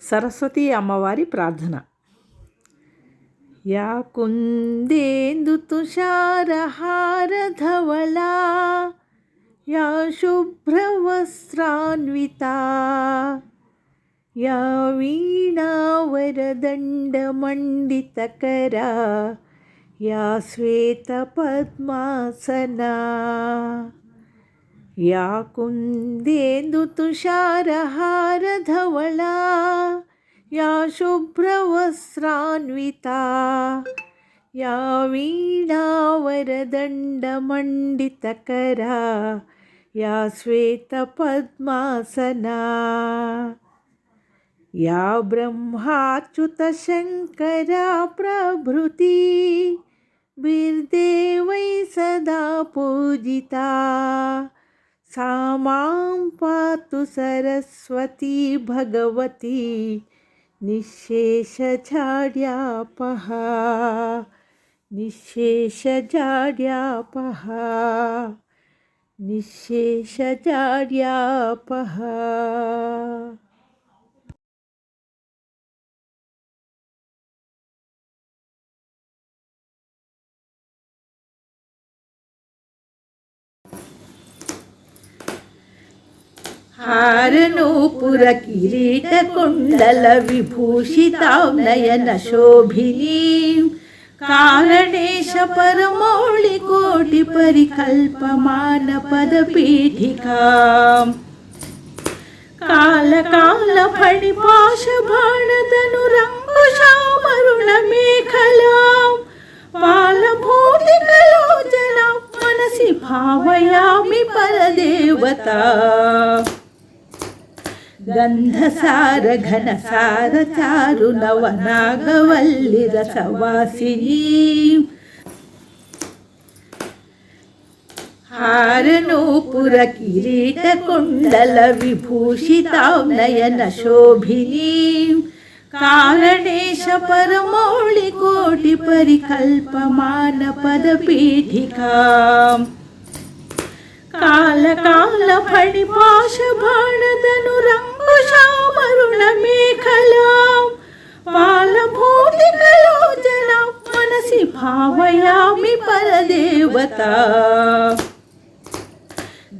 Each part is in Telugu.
సరస్వతి అమ్మవారి ప్రార్థన. యా కుందేందు తుషారహారధవళా యా శుభ్రవస్త్రాన్వితా యా వీణావరదండమండితకరా యా శ్వేతపద్మాసనా या कुन्देन्दु तुषारहारधवला या शुभ्रवस्त्रान्विता या वीणावरदण्डमण्डितकरा या श्वेतपद्मासना या ब्रह्माच्युतशङ्करा प्रभृति बिर्देवै सदा पूजिता सा मां पातु सरस्वती भगवती निःशेषजाड्यापहा निःशेषजाड्यापहा निःशेषजाड्यापहा. हारनूपुर किरीट कुण्डल विभूषितां नयन शोभिनीं कारणेश परमौळि कोटि परिकल्पमान पदपीठिकां काल काल फणिपाश बाणधनुरङ्कुशामरुण मेखलां पालभूतिकलोचनां मनसि भावयामि परदेवता गंधसार घनसार चारु नवनागवल्ली रसवासिनी हारनूपुर किरीट कुण्डल विभूषितां नयन शोभिनीं कारणेश परमौळि कोटि परिकल्पमान पदपीठिकां काल काल फणिपाश बाणधनुरङ्कुशामरुण मेखलां पालभूतिकलोचनां मनसि भावयामि परदेवता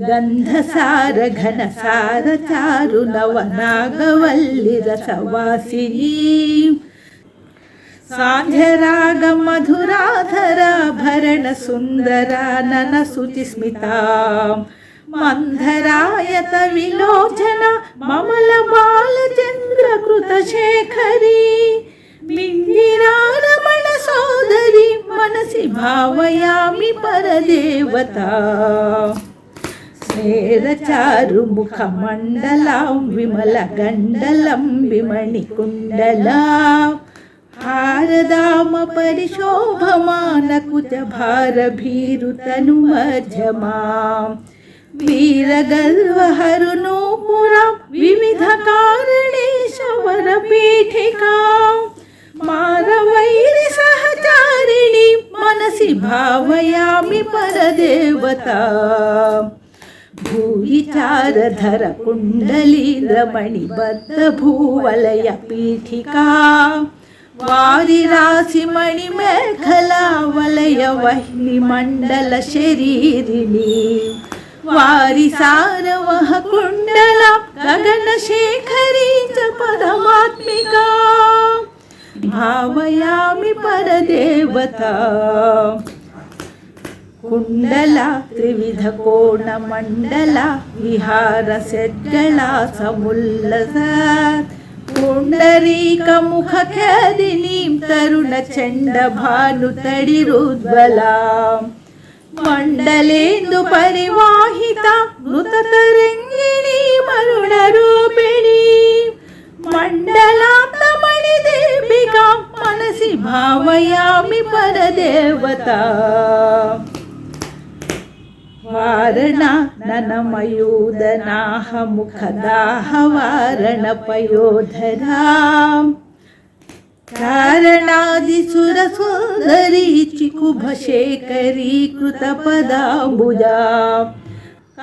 गंधसार घनसार चारु नवनागवल्ली रसवासिनी सान्ध्यराग मधुराधरा भरण सुंदरा नन सुचिस्मिता मंधरायत विलोचना ममल बालचंद्र कृत शेखरी मिंदिरा रमण सोदरी मनसि भावयामि परदेवता स्नेरचारु मुखमण्डलां विमल गण्डलं विमणिकुण्डलां हारदाम परिशोभमान कुच भार भीरुतनुमध्यमां वीरगर्वहरुनूपुरां विविध कारणेशवर पीठिकां मारवैरि सहचारिणीं मनसि भावयामि परदेवता भूरिचारधर कुण्डलीन्द्रमणिबद्ध भूवलय पीठिका वारिरासिमणि मेखला वलय वह्नि मंडल शरीरिणी वारिसारवह कुण्डला गगन शेखरी च पदमात्मिका भावयामि परदेवता कुण्डला त्रिविध कोण मंडला विहार सेड्गला समुल्लस पुंडरीक मुख ख्यादिनीं तरुण चंड भानु तडिरुज्ज्वलां मंडलेन्दु परिवाहिता नृत तरंगिणी मरुण रूपिणी मंडलात्मणि दीपिका मनसि भावयामि परदेवता वारणा ननमयूदनाह मुखदाह वारण पयोधरां कारणादिसुरसुन्दरी चिकुभशेखरी कृतपदाम्बुजां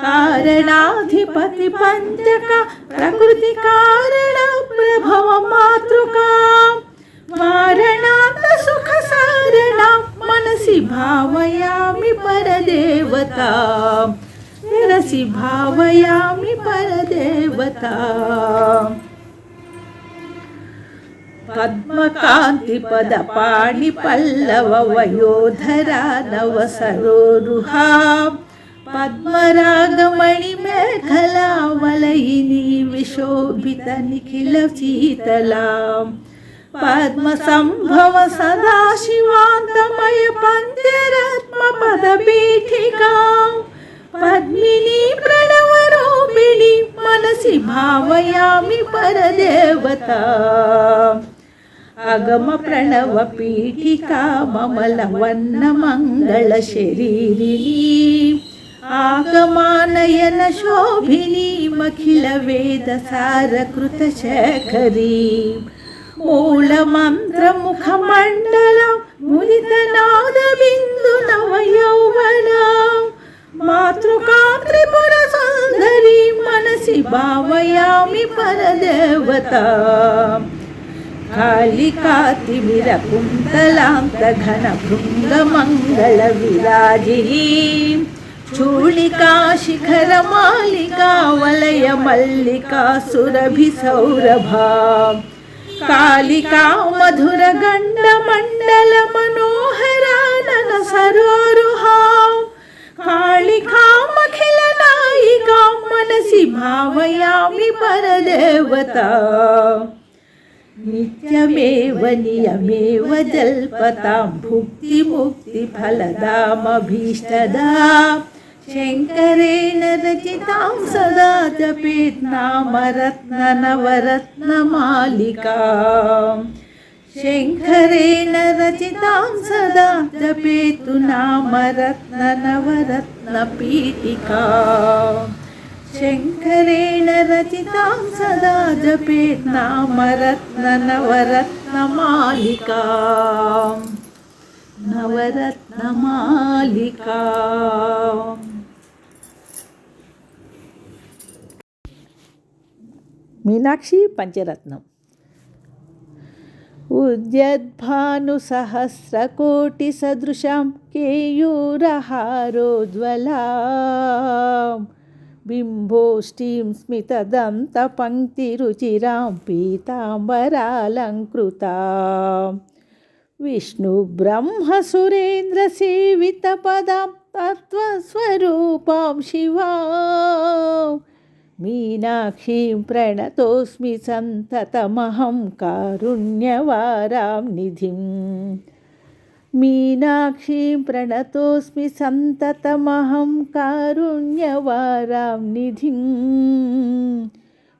कारणाधिपति पंचक प्रकृति कारण प्रभव परदेवतां विरसि भावयामि परदेवताम् पद्मकान्तिपदपाणिपल्लववयोधरा नवसरोरुहां पद्मरागमणिमेखलावलयिनी विशोभितनिखिलशीतलां पद्मसम्भव सदाशिवान्तमय पञ्चरत्नपदपीठिकां पद्मिनी प्रणवरूपिणी मनसि भावयामि परदेवताम् अगम प्रणव पीठिका ममलवन्नमङ्गलशरीरिणी आगमानयन शोभिनी मखिल वेदसारकृतशेखरी मूलमन्त्रमुखमण्डलं मुदितनादबिन्दुनवयौवनां मातृकां त्रिपुरसुन्दरी मनसि भावयामि परदेवताम् कालिकातिमिरकुन्तलान्तघनभृङ्गमङ्गलविराजिनीं चूलिकाशिखरमालिका वलयमल्लिका सुरभिसौरभां कालिका मधुरगण्डमण्डलमनोहरानन सरोरुहां कालिकामखिलनायिकां मनसि भावयामि परदेवताम् नित्यमेव नियमेव जल्पतां भुक्तिमुक्तिफलदामभीष्टदां शङ्करेण रचितां सदा जपेत् नामरत्ननवरत्नमालिकां शङ्करेण रचितां सदा जपेतु नामरत्ननवरत्नपीठिकाम् शङ्करेण रचितां सदा जपेत् नामरत्ननवरत्नमालिकां नवरत्नमालिकाम् मीनाक्षी पंचरत्नम् उद्यद्भानुसहस्रकोटिसदृशां केयूरहारोज्ज्वलां बिम्बोष्टीं स्मितदन्तपङ्क्तिरुचिरां पीताम्बरालङ्कृतां विष्णुब्रह्मसुरेन्द्रसेवितपदां तत्त्वस्वरूपां शिवां मीनाक्षीं प्रणतोऽस्मि सन्ततमहं कारुण्यवारां निधिं मीनाक्षीं प्रणतोऽस्मि सन्ततमहं कारुण्यवारां निधिं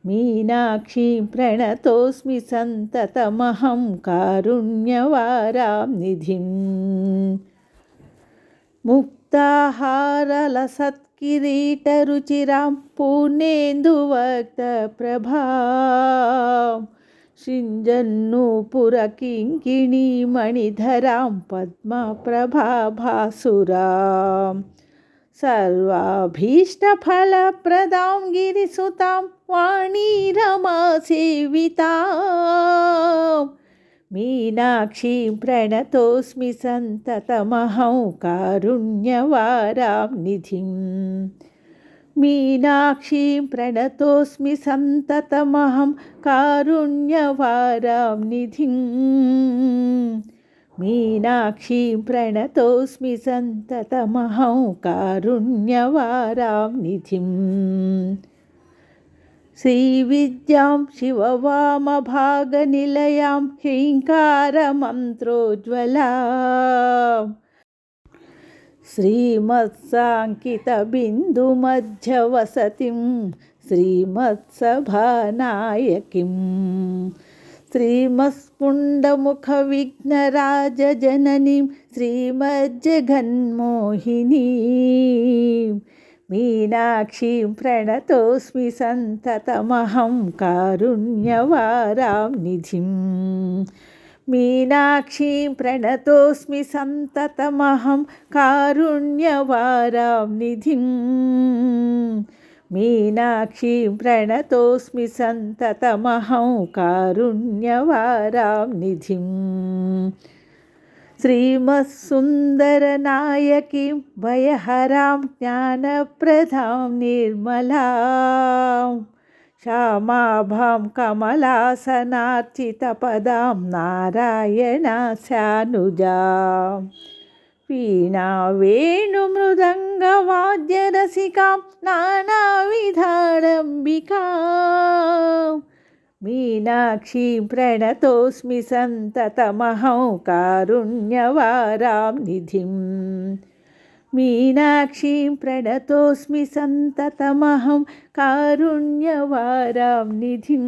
मीनाक्षीं प्रणतोऽस्मि सन्ततमहं कारुण्यवारां निधिं मुक्ताहारलसत्किरीटरुचिरां पूर्णेन्दुवक्त्रप्रभां सिञ्जन्नूपुरकिङ्किणीमणिधरां पद्मप्रभाभासुरां सर्वाभीष्टफलप्रदां गिरिसुतां वाणीरमासेवितां मीनाक्षीं प्रणतोऽस्मि सन्ततमहं कारुण्यवारां निधिं मीनाक्षीं प्रणतोऽस्मि सन्ततमहं कारुण्यवारां निधिं मीनाक्षीं प्रणतोऽस्मि सन्ततमहं कारुण्यवारां निधिं श्रीविद्यां शिववामभागनिलयां ह्रीङ्कारमन्त्रोज्ज्वलां श्रीमत्साङ्कितबिन्दुमध्यवसतिं श्रीमत्सभानायकीं श्रीमत्स्फुण्डमुखविघ्नराजजननीं श्रीमज्जगन्मोहिनीं मीनाक्षीं प्रणतोऽस्मि सन्ततमहं कारुण्यवारां निधिं मीनाक्षीं प्रणतोऽस्मि सन्ततमहं कारुण्यवारां निधिं मीनाक्षीं प्रणतोऽस्मि सन्ततमहं कारुण्यवारां निधिं श्रीमत्सुन्दरनायकीं भयहरां ज्ञानप्रदां निर्मलां श्यामाभां कमलासनार्चितपदां नारायणास्यानुजां वीणा वेणुमृदङ्गवाद्यरसिकां नानाविधाडम्बिकां मीनाक्षीं प्रणतोऽस्मि सन्ततमहं कारुण्यवारां निधिं मीनाक्षीं प्रणतोऽस्मि सन्ततमहं कारुण्यवारां निधिं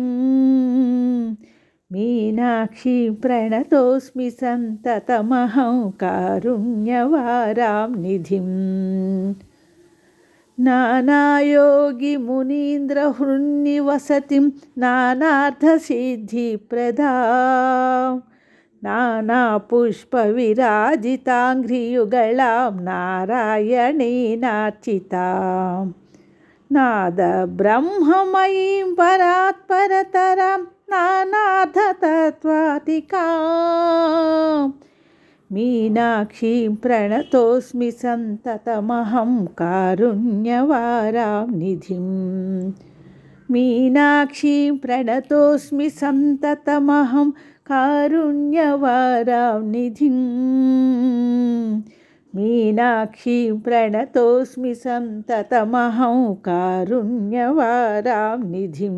मीनाक्षीं प्रणतोऽस्मि सन्ततमहं कारुण्यवारां निधिं नानायोगिमुनीन्द्रहृन्निवसतिं नानार्थसिद्धिप्रदां नानापुष्पविराजिताङ्घ्रियुगलां नारायणेनार्चितां नादब्रह्ममयीं परात्परतरां नानार्थतत्त्वातिकां मीनाक्षीं प्रणतोऽस्मि सन्ततमहं कारुण्यवारां निधिं मीनाक्षीं प्रणतोऽस्मि सन्ततमहं कारुण्यवारां निधिं मीनाक्षीं प्रणतोऽस्मि सन्ततमहं कारुण्यवारां निधिं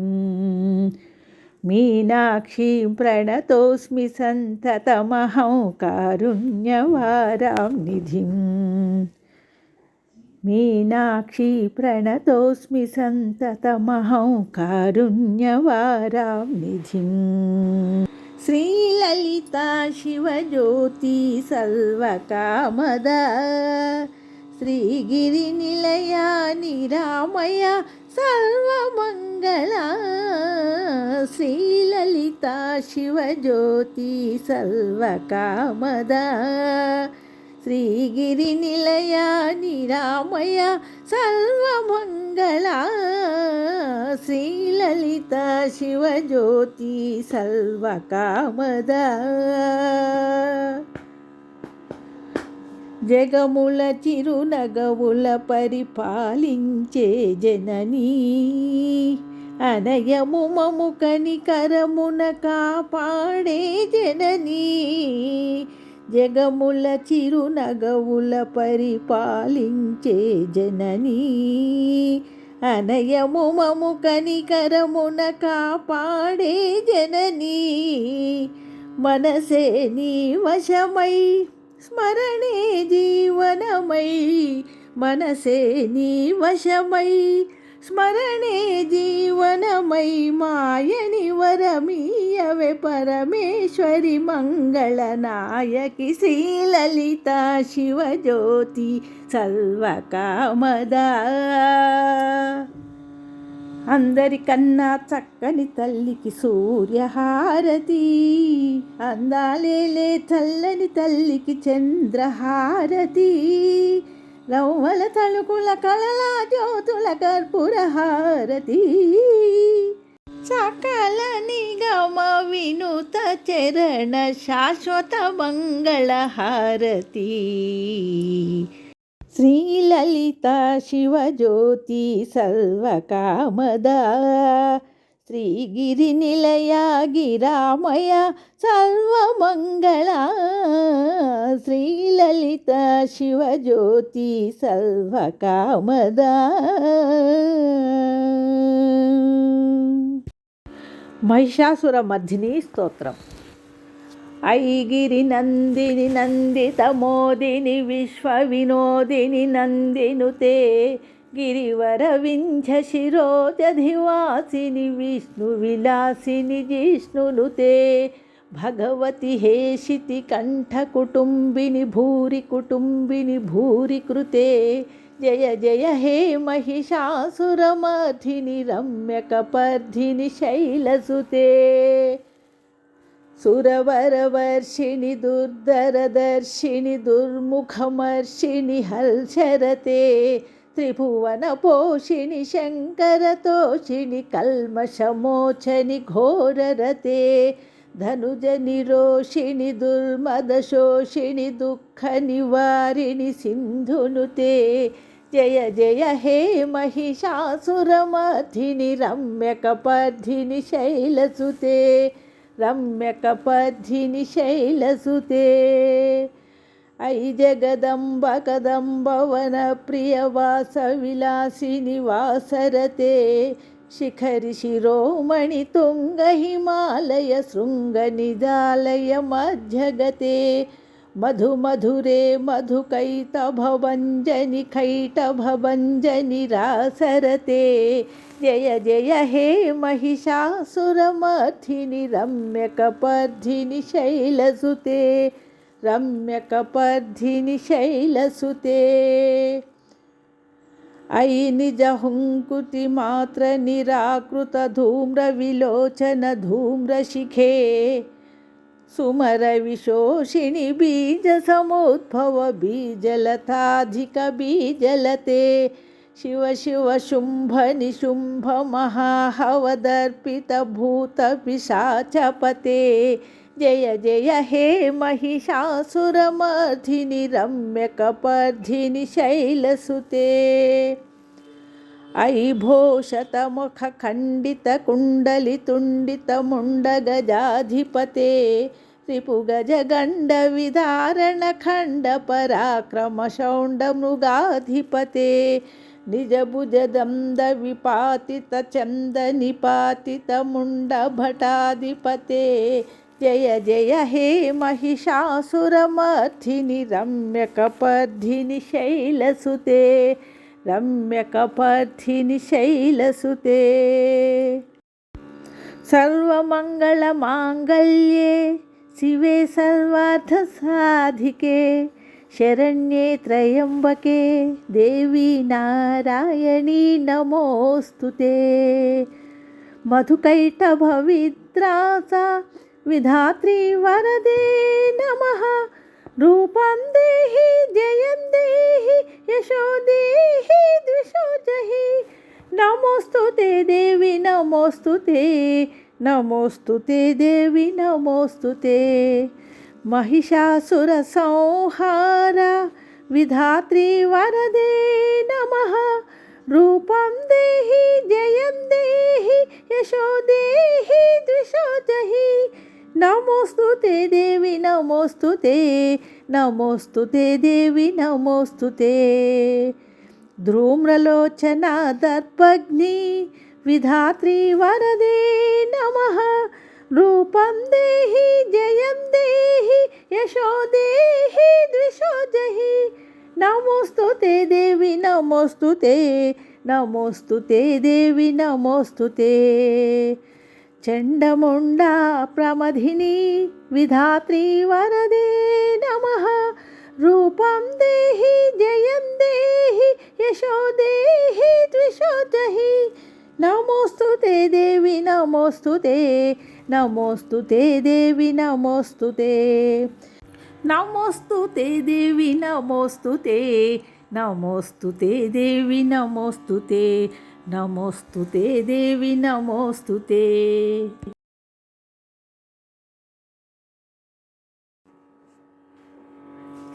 मीनाक्षीं प्रणतोऽस्मि सन्ततमहं कारुण्यवारां निधिं मीनाक्षी प्रणतोऽस्मि सन्ततमहं कारुण्यवारां निधिं श्रीललिता शिवज्योति सर्वकामदा श्रीगिरिनिलया निरामया सर्वमङ्गला श्रीललिता शिवज्योति सर्वकामदा श्रीगिरिनिलया निरामया सर्वमङ्गला श्रीललिता शिवज्योति सर्वकामदा జగముల చిరునగవుల పరిపాలించే జననీ అనయము మము కనికరమున కాపాడే జననీ జగముల చిరునగవుల పరిపాలించే జననీ అనయము మము కనికరమున కాపాడే జననీ మనసే నీ వశమై స్మరణే జీవనమై మనసే నీ వశమై స్మరణే జీవనమై మాయని వరమీయవే పరమేశ్వరి మంగళనాయకి శ్రీలలితా శివజ్యోతి సర్వకామదా అందరికన్నా చక్కని తల్లికి సూర్యహారతి అందాలేలే చల్లని తల్లికి చంద్రహారతి లవ్వల తలుకుల కళల జ్యోతుల కర్పూరహారతి సకల నిగమ వినుత చరణ శాశ్వత మంగళహారతి శ్రీలలితా శివజ్యోతి సర్వకామదా శ్రీగిరినిలయా గిరామయ సర్వమంగళా శ్రీలలితా శివజ్యోతి సర్వకామదా. మహిషాసురమర్దిని స్తోత్రం. ఐగిరి నందిని నందిత మోదిని విశ్వ వినోదిని నందినుతే గిరివర వింధ్య శిరోజధివాసిని విష్ణు విలాసిని జిష్ణునుతే భగవతి హేషితి కంఠ కుటుంబిని భూరి కృతే జయ జయ హే మహిషాసురమర్దిని రమ్యకపర్ధిని శైలసుతే సురవరవర్షిణి దుర్ధరదర్శిని దుర్ముఖమర్షిణి హల్శరతే త్రిభువన పోషిణి శంకరతోషిణి కల్మషమోచని ఘోరరతే ధనుజనిరోషిణి దుర్మదశోషిణి దుఃఖనివారిణి సింధునుతే జయ జయ హే महिषासुरमर्धिनि रम्यकपर्धिनि शैलसुते रम्यकपर्धिनि शैलसुते ऐ जगदम्ब कदम्बवन प्रियवासविलासिनि वासरते शिखरि शिरोमणि तुङ्ग हिमालय शृङ्गनिजालय मध्यगते मधुमधुरे मधुकैटभभञ्जनि कैटभभञ्जनि रासरते जय जय हे महिषासुरमर्धिनि रम्यकपर्धिनि शैलसुते रम्यकपर्धिनि शैलसुते ऐ निजहुङ्कुति मात्र निराकृत धूम्रविलोचन धूम्रशिखे सुमरविशोषिणि बीजसमुद्भव बीजलताधिक बीजलते शिव शिव शुम्भ निशुम्भ महाहवदर्पित भूतपिशाचपते जय जय हे महिषासुरमर्धिनि रम्यकपर्धिनि शैलसुते ऐ भोषतमुखखण्डितकुण्डलितुण्डितमुण्डगजाधिपते रिपुगजगण्डविदारणखण्डपराक्रमशौण्डमृगाधिपते निजभुजदन्दविपातितचन्दनिपातितमुण्डभटाधिपते जय जय हे महिषासुरमर्धिनि रम्यकपर्धिनि शैलसुते रम्यकपर्धिनि शैलसुते सर्वमङ्गलमाङ्गल्ये शिवे सर्वार्थसाधिके शरण्ये त्र्यम्बके देवी नारायणी नमोऽस्तुते मधुकैटभविद्रासा विधात्री वरदे नमः रूपं देहि जयं देहि यशो देहि द्विषो जहि नमोस्तुते देवी नमोस्तुते नमोस्तुते देवी नमोस्तुते महिषासुरसंहार विधात्री वरदे नमः रूपं देहि जयं देहि यशो देहि द्विषो जहि नमोस्तुते देवी नमोस्तुते नमोस्तुते देवी नमोस्तुते ध्रूम्रलोचना दर्पग्नि विधात्री वरदे नमः रूपं देहि जयं देहि यशो देहि द्विषो जहि नमोस्तुते देवी नमोस्तुते नमोस्तुते देवी नमोस्तुते चण्डमुण्डा प्रमथिनी विधात्री वरदे नमः रूपं देहि जयं देहि यशो देहि द्विषो जहि नमोस्तुते देवी नमोस्तुते नमोस्तुते देवी नमोस्तुते नमोस्तुते देवी नमोस्तुते नमोस्तुते देवी नमोस्तुते नमोस्तुते देवी नमोस्तुते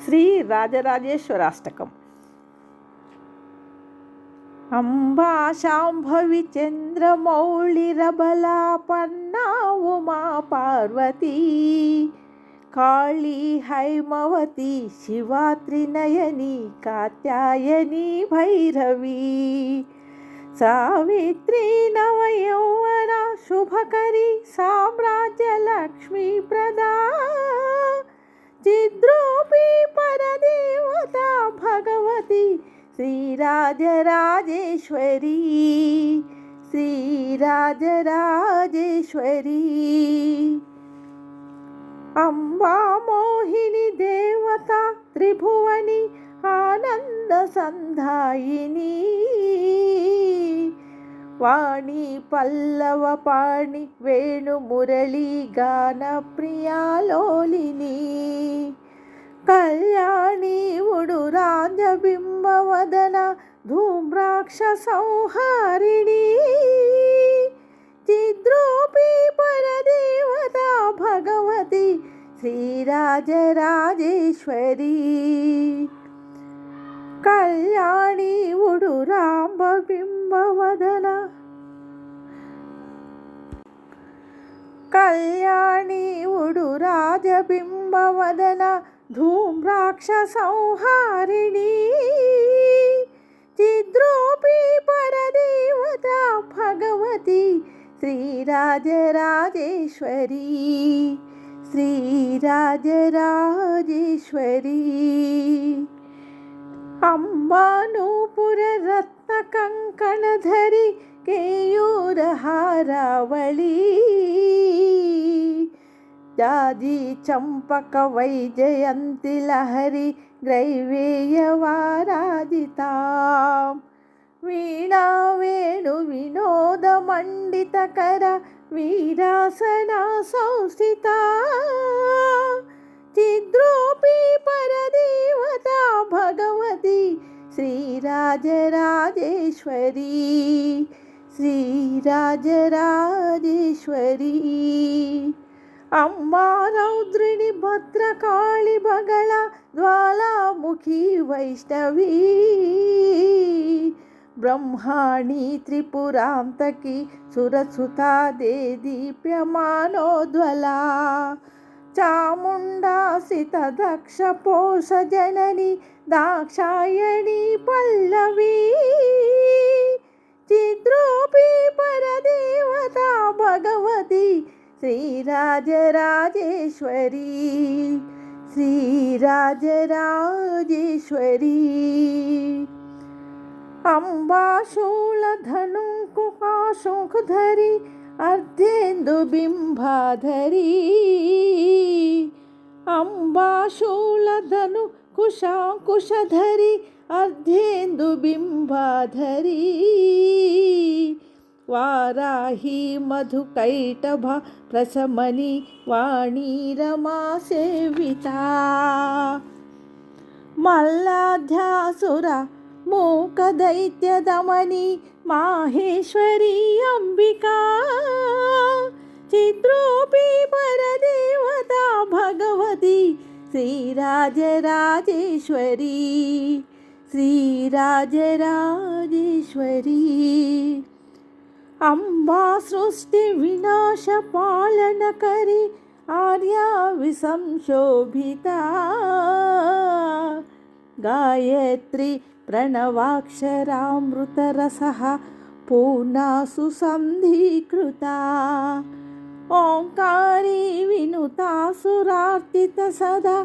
శ్రీ రాజరాజేశ్వరాష్టకం అంబా శాంభవి చంద్రమౌళిరబలా పన్నా ఉమా పార్వతీ కాళీ హైమవతి శివాత్రినయని కాత్యాయని భైరవీ సావిత్రి నవయౌవన శుభకరి సామ్రాజ్యలక్ష్మీ ప్రదా చిద్రూపీ పరదేవతా భగవతి శ్రీరాజరాజేశ్వరీ శ్రీరాజరాజేశ్వరీ అంబా మోహిని దేవత త్రిభువని ఆనంద సంధాయిని వాణి పల్లవ పాణి వేణు మురళీ గాన ప్రియాలోలిని కళ్యాణి ఉడు రాజబింబవదన ధూమ్రాక్ష సంహారిణి చిద్రూపీ పరదేవతా శ్రీరాజరాజేశ్వరి కళ్యాణి ఉడురాంబ బింబవదన కళ్యాణి ఉడురాజబింబవదన ధూమ్రాక్ష సంహారిణి చిద్రూపీ పరదేవత భగవతి శ్రీరాజరాజేశ్వరి శ్రీరాజరాజేశ్వరి అంబానూపుర రత్న కంకణధరి కేయూరహారావళి జాజి చంపక వైజయంతి లహరి గ్రైవేయవారాజితాం వీణా వేణు వినోద మండితకర వీరాసనా సంస్థిత చిద్రూపీ పరదేవత భగవతి శ్రీరాజరాజేశ్వరి శ్రీరాజరాజేశ్వరి అమ్మా రౌద్రిణి భద్రకాళి బగళ జ్వాలాముఖి వైష్ణవీ బ్రహ్మాణి త్రిపురాంతకి సురసుతా దే దీప్యమానోజ్వలా చాముండాసిత దక్ష పోష జనని దాక్షాయణి పల్లవి చిద్రూపీ పరదేవత భగవతి శ్రీరాజరాజేశ్వరి శ్రీరాజరాజేశ్వరి అంబాశూలధను కుకాశోకధరి అర్ధేందు బింబాధరి అంబాశూలధను కుశాంకుశధరి అర్ధేందు బింబాధరి వారాహి మధుకైటభ ప్రశమని వాణీ రమా సేవిత మల్లాధ్యాసుర మూకదైత్యదమని మాహేశ్వరీ అంబికా చిద్రూపీ పరదేవత భగవతి శ్రీరాజరాజేశ్వరి శ్రీరాజరాజేశ్వరి అంబా సృష్టి వినాశ పాలనకరి ఆర్యా విసంశోభిత గాయత్రి ప్రణవాక్షరామృతరసః పూర్ణాసు సంధీకృతా ఓంకారీ వినుతాసురార్తిత సదా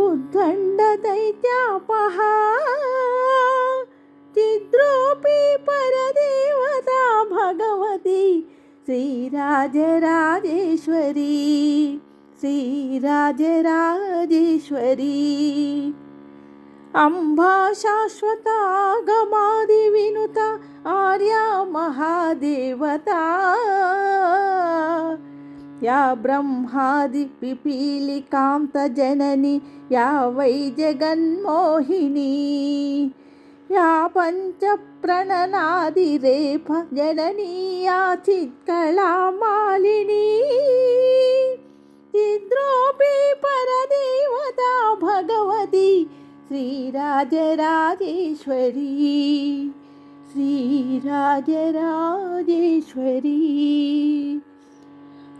ఉద్దండ దైత్యాపహా చిద్రూపీ పరదేవత భగవతి శ్రీరాజరాజేశ్వరి శ్రీరాజరాజేశ్వరి అంబా శాశ్వతాగమాది వినుత ఆర్యా మహాదేవత యా బ్రహ్మాది పిపీలికాంత జనని యా వై జగన్మోహిని యా పంచ ప్రణనాదిరేఫ జననీ యా చిత్కళామాలిని చిద్రూపీ పరదేవత భగవతి శ్రీరాజరాజేశ్వరి శ్రీరాజరాజేశ్వరి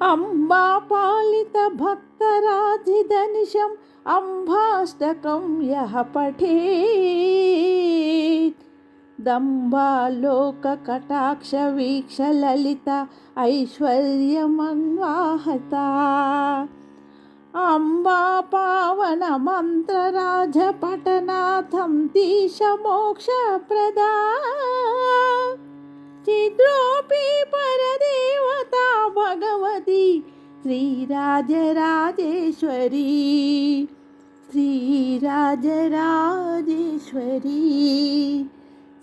అంబా పాలిత భక్తరాజిదనిశం అంబాష్టకం యః పఠేత్ దంబాలోక కటాక్ష వీక్ష లలిత ఐశ్వర్యమన్వాహత అంబా పావన మంత్రరాజ పఠనాథం తీశ మోక్షప్రదా చిద్రూపీ పరదేవత భగవతి శ్రీరాజరాజేశ్వరి శ్రీరాజరాజేశ్వరి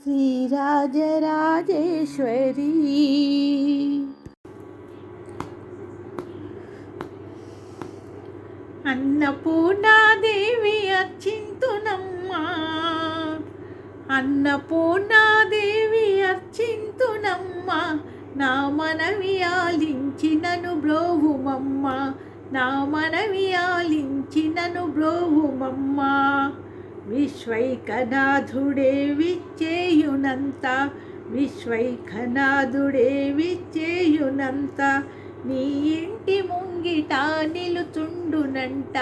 శ్రీరాజరాజేశ్వరి అన్నపూర్ణాదేవి అర్చింతునమ్మా అన్నపూర్ణాదేవి అర్చింతునమ్మా నా మనవి ఆలించి నను బ్రోవుమమ్మ నా మనవి ఆలించి నన్ను బ్రోవుమమ్మా. విశ్వైకనాథుడే విచ్చేయునంత, విశ్వైకనాథుడే విచ్చేయునంత, నీ ఇంటి ముంగిట నిలుచుండునంట,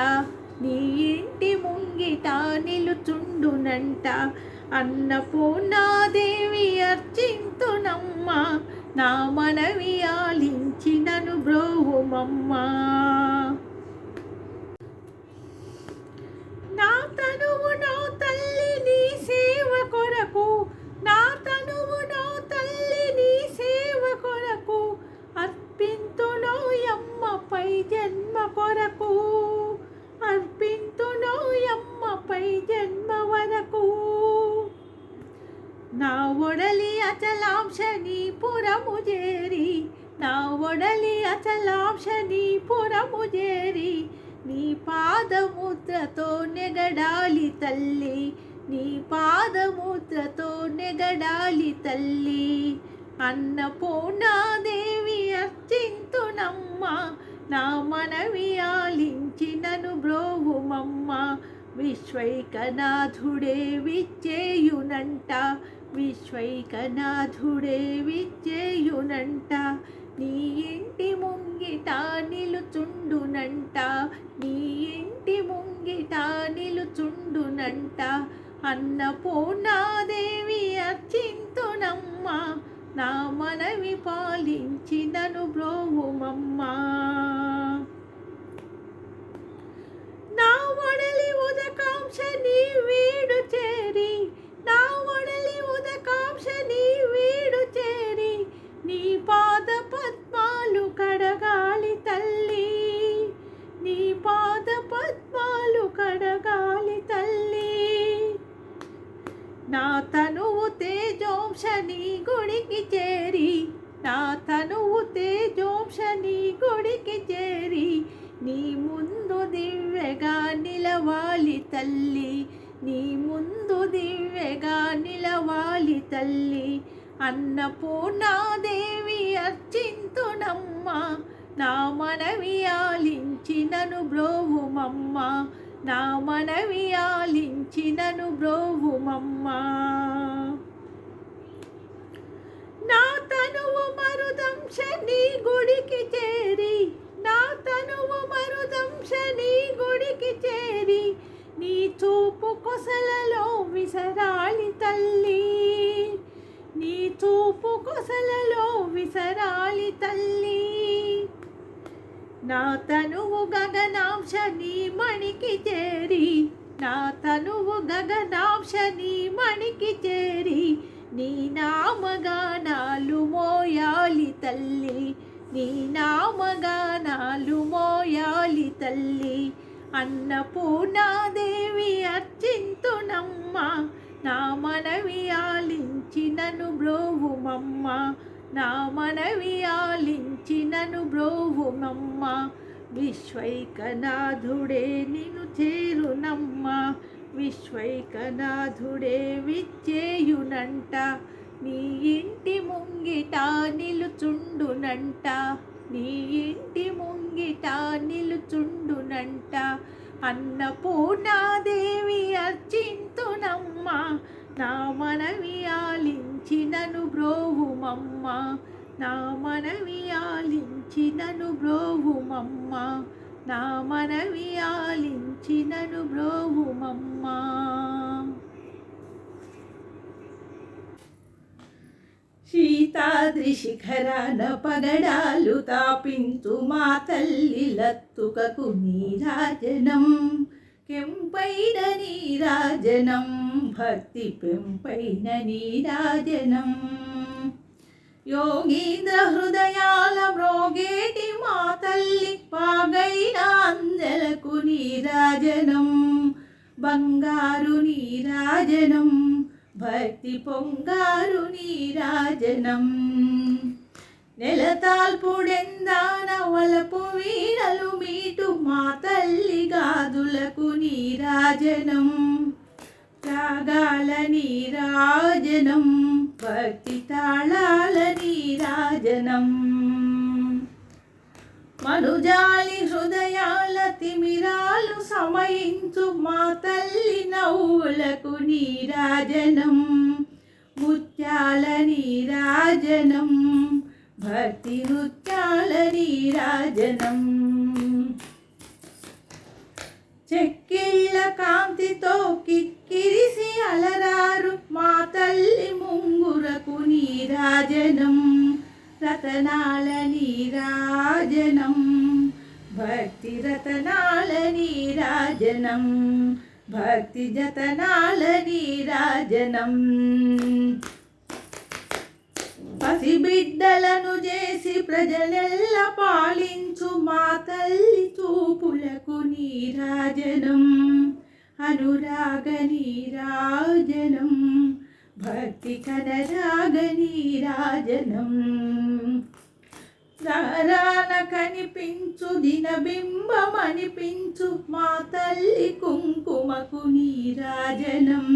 నీ ఇంటి ముంగిట నిలుచుండునంట. అన్నపూర్ణాదేవి అర్చింతునమ్మా, నా మనవి ఆలించి నన్ను బ్రోవుమమ్మా. నా తనువు నో తల్లి నీ సేవ కొరకు, నా తనువు నో తల్లి నీ సేవ కొరకు, అర్పింతునో యమ్మపై జన్మ కొరకు, అర్పింతునో యమ్మపై జన్మ వరకు. నా ఒడలి అచలాంశ నీ పురము చేరి, నా ఒడలి అచలాంశ నీ పురము చేరి, నీ పాదముద్రతో నెగడాలి తల్లి, నీ పాదముద్రతో నెగడాలి తల్లి. అన్నపూర్ణాదేవి అర్చింతునమ్మా, నా మనవి ఆలించి నన్ను బ్రోవుమమ్మా. విశ్వైకనాథుడే విచ్చేయునంట, విశ్వైకనాథుడే విచ్చేయునంట, నీ ఇంటి ముంగిట నిలుచుండునంట, నీ ఇంటి ముంగిట నిలుచుండునంట. అన్నపూర్ణాదేవి అర్చింతునమ్మా, నా మనవి పాలించి నన్ను బ్రోవుమమ్మా. నా ఒడలి ఉదకాంక్ష నీ వీడు చేరి, నా ఒడలి ఉదకాంక్ష నీ వీడు చేరి, నీ పాద పద్మాలు కడగాలి తల్లి, నీ పాద పద్మాలు కడగాలి తల్లి. నా తనువు తేజోంశ నీ గుడికి చేరి, నా తనువు తేజోంశ నీ గుడికి చేరి, నీ ముందు దివ్యగా నిలవాలి తల్లి, నీ ముందు దివ్యగా నిలవాలి తల్లి. అన్నపూర్ణాదేవి అర్చింతునమ్మా, నా మనవి ఆలించి నన్ను బ్రోవుమమ్మా, నా మనవి ఆలించి నన్ను బ్రోవుమమ్మా. నా తనువు మరుదంశ నీ గుడికి చేరి, నా తనువు మరుదంశ నీ గుడికి చేరి, నీ చూపు కొసలలో విసరాలి తల్లి, నీ చూపు కొసలలో విసరాలి తల్లి. నా తనువు గగనాంశ నీ మణికి చేరి, నా తనువు గగనాంశ నీ మణికి చేరి, నీ నామగానాలు మోయాలి తల్లి, నీ నామగానాలు మోయాలి తల్లి. అన్నపూర్ణాదేవి అర్చింతునమ్మా, నా మనవి ఆలించి నన్ను బ్రోవుమమ్మా, నా మనవి ఆలించి నన్ను బ్రోవుమమ్మా. విశ్వైకనాథుడే నిన్ను చేరునమ్మా, విశ్వైకనాథుడే విచ్చేయునంట, నీ ఇంటి ముంగిట నిలుచుండునంట, నీ ఇంటి ముంగిట నిలుచుండునంట. అన్నపూర్ణాదేవి అర్చింతునమ్మా, నా మనవి ఆలించి నన్ను బ్రోవుమమ్మా, నా మనవి ఆలించి నన్ను బ్రోవుమమ్మా, నా మనవి ఆలించి నన్ను బ్రోవుమమ్మా. శీతాద్రి శిఖరాన పగడాలు తాపించు మా తల్లి లత్తుకకు నీరాజనం, కెంపైన నీరాజనం, భక్తి పెంపైన నీరాజనం. యోగీంద్ర హృదయాల మ్రోగేటి మా తల్లి పాగైన అందలకు నీరాజనం, బంగారు నీరాజనం, భక్తి పొంగారు నీరాజనం. నెలతాల్పుడెందాన వలపు వీణలు మీటు మా తల్లి గాదులకు నీరాజనం, రాగాల నీరాజనం, భక్తి తాళాల నీరాజనం. మనుజాలి హృదయాల తిమిరాలు సమయించు మా తల్లి నవ్వులకు నీరాజనం ముత్యాల నీరాజనం భక్తి నృత్యాల నీరాజనం చెక్కిళ్ళ కాంతితో కిక్కిరిసి అలరారు మా తల్లి ముంగురకు నీరాజనం రతనాల నీరాజనం భక్తి రతనాల నీరాజనం భక్తి జతనాల నీరాజనం పసిబిడ్డలను చేసి ప్రజలెల్ల పాలించు మా తల్లి చూపులకు నీరాజనం అనురాగ నీరాజనం భక్తి కనరాగ నీరాజనం రారాన కనిపించు దినబింబమనిపించు మా తల్లి కుంకుమకు నీరాజనం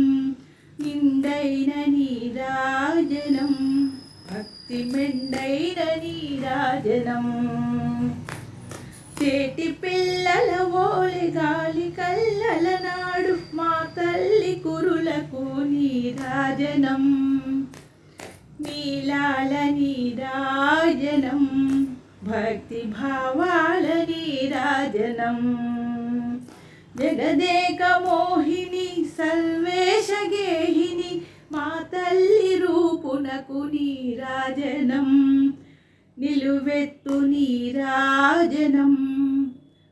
నిండైన నీరాజనం భక్తి మెండైన నీరాజనం చేటి పిల్లల ఓలి గాలి కల్లల నాడు మా తల్లి కురులకు నీరాజనం నీలాల నీరాజనం భక్తి భావాల నీరాజనం జగదేక మోహిని సర్వేశ గేహిని మా తల్లి రూపునకు నీరాజనం నిలువెత్తు నీరాజనం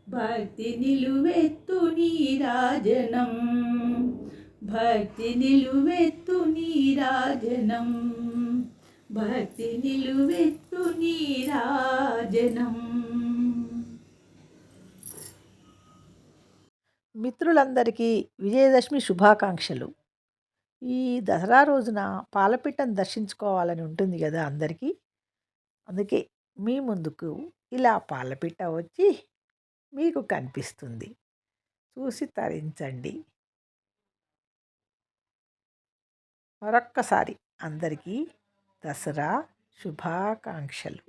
భక్తి నిలువెత్తు నీరాజనం భక్తి నిలువెత్తు నీరాజనం భక్తి నిలువెత్తు నీరాజనం. మిత్రులందరికీ విజయదశమి శుభాకాంక్షలు. ఈ దసరా రోజున పాలపిట్టను దర్శించుకోవాలని ఉంటుంది కదా అందరికీ. అందుకే మీ ముందుకు ఇలా పాలపిట్ట వచ్చి మీకు కనిపిస్తుంది. చూసి తరించండి. మరొక్కసారి అందరికీ దసరా శుభాకాంక్షలు.